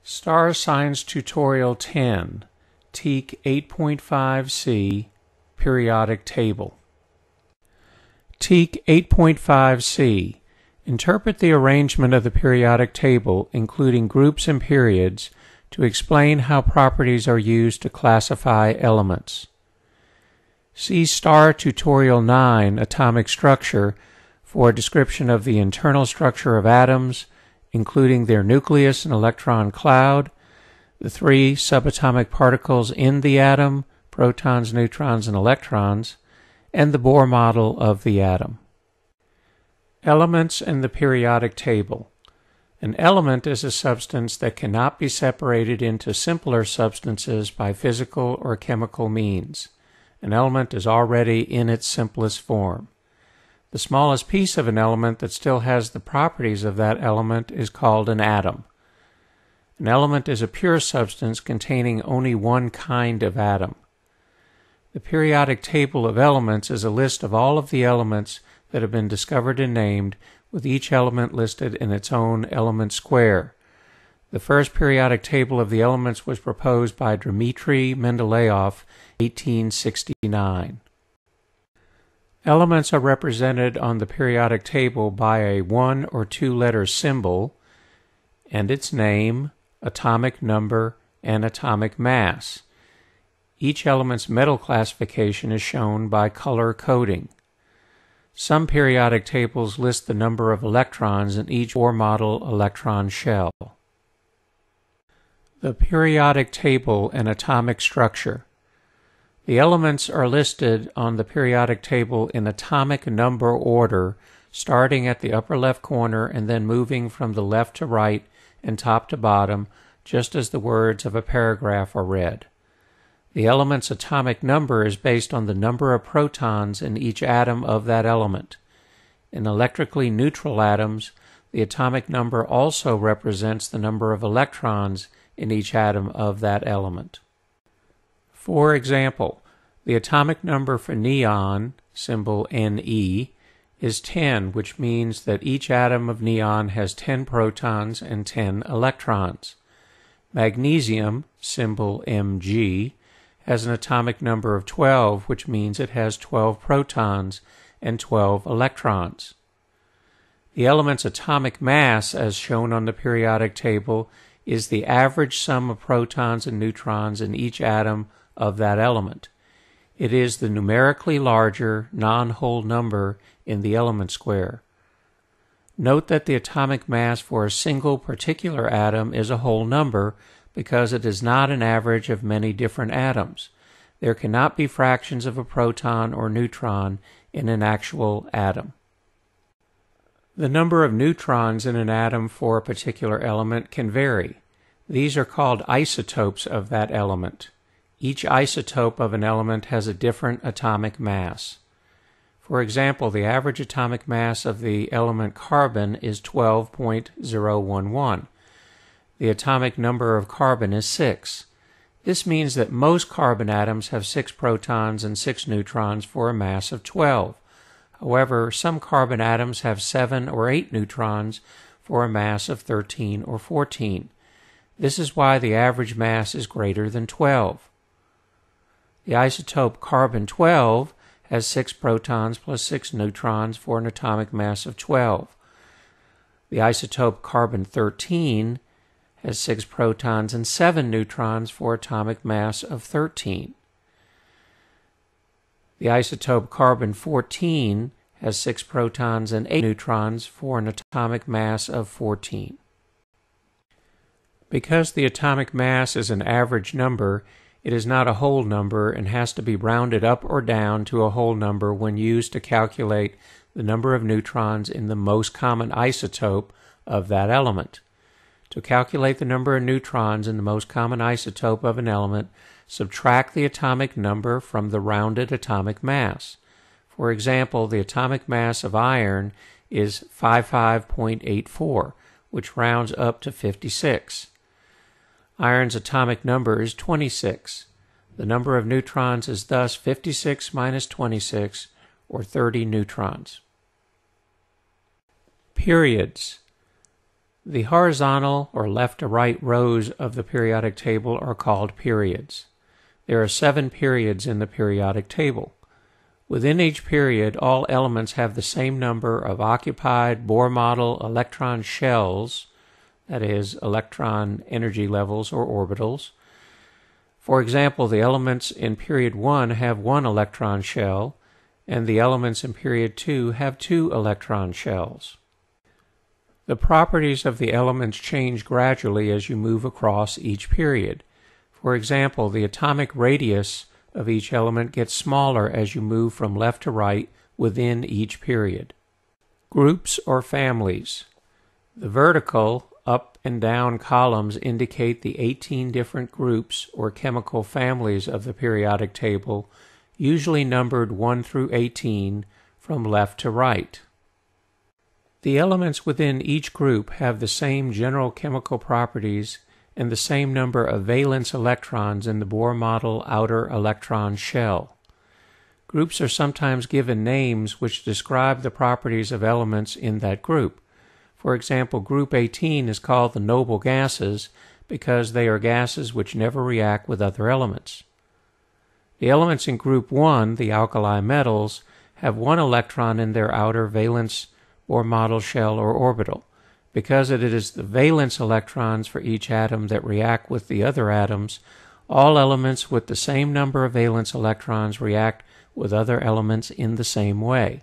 STAAR Science Tutorial 10, TEAC 8.5c, Periodic Table. TEAC 8.5c. Interpret the arrangement of the periodic table, including groups and periods, to explain how properties are used to classify elements. See STAAR Tutorial 9, Atomic Structure, for a description of the internal structure of atoms, including their nucleus and electron cloud, the three subatomic particles in the atom, protons, neutrons, and electrons, and the Bohr model of the atom. Elements in the periodic table. An element is a substance that cannot be separated into simpler substances by physical or chemical means. An element is already in its simplest form. The smallest piece of an element that still has the properties of that element is called an atom. An element is a pure substance containing only one kind of atom. The periodic table of elements is a list of all of the elements that have been discovered and named, with each element listed in its own element square. The first periodic table of the elements was proposed by Dmitry Mendeleev, 1869. Elements are represented on the periodic table by a 1 or 2 letter symbol and its name, atomic number, and atomic mass. Each element's metal classification is shown by color coding. Some periodic tables list the number of electrons in each Bohr model electron shell. The periodic table and atomic structure. The elements are listed on the periodic table in atomic number order, starting at the upper left corner and then moving from the left to right and top to bottom, just as the words of a paragraph are read. The element's atomic number is based on the number of protons in each atom of that element. In electrically neutral atoms, the atomic number also represents the number of electrons in each atom of that element. For example, the atomic number for neon, symbol Ne, is 10, which means that each atom of neon has 10 protons and 10 electrons. Magnesium, symbol Mg, has an atomic number of 12, which means it has 12 protons and 12 electrons. The element's atomic mass, as shown on the periodic table, is the average sum of protons and neutrons in each atom of that element. It is the numerically larger non-whole number in the element square. Note that the atomic mass for a single particular atom is a whole number because it is not an average of many different atoms. There cannot be fractions of a proton or neutron in an actual atom. The number of neutrons in an atom for a particular element can vary. These are called isotopes of that element. Each isotope of an element has a different atomic mass. For example, the average atomic mass of the element carbon is 12.011. The atomic number of carbon is 6. This means that most carbon atoms have 6 protons and 6 neutrons for a mass of 12. However, some carbon atoms have 7 or 8 neutrons for a mass of 13 or 14. This is why the average mass is greater than 12. The isotope carbon-12 has 6 protons plus 6 neutrons for an atomic mass of 12. The isotope carbon-13 has 6 protons and 7 neutrons for atomic mass of 13. The isotope carbon-14 has 6 protons and 8 neutrons for an atomic mass of 14. Because the atomic mass is an average number, it is not a whole number and has to be rounded up or down to a whole number when used to calculate the number of neutrons in the most common isotope of that element. To calculate the number of neutrons in the most common isotope of an element, subtract the atomic number from the rounded atomic mass. For example, the atomic mass of iron is 55.84, which rounds up to 56. Iron's atomic number is 26. The number of neutrons is thus 56 minus 26, or 30 neutrons. Periods. The horizontal or left to right rows of the periodic table are called periods. There are 7 periods in the periodic table. Within each period, all elements have the same number of occupied Bohr model electron shells, that is, electron energy levels or orbitals. For example, the elements in period 1 have 1 electron shell, and the elements in period 2 have 2 electron shells. The properties of the elements change gradually as you move across each period. For example, the atomic radius of each element gets smaller as you move from left to right within each period. Groups or families. The vertical up and down columns indicate the 18 different groups or chemical families of the periodic table, usually numbered 1 through 18 from left to right. The elements within each group have the same general chemical properties and the same number of valence electrons in the Bohr model outer electron shell. Groups are sometimes given names which describe the properties of elements in that group. For example, group 18 is called the noble gases because they are gases which never react with other elements. The elements in group 1, the alkali metals, have 1 electron in their outer valence Bohr model shell or orbital. Because it is the valence electrons for each atom that react with the other atoms, all elements with the same number of valence electrons react with other elements in the same way.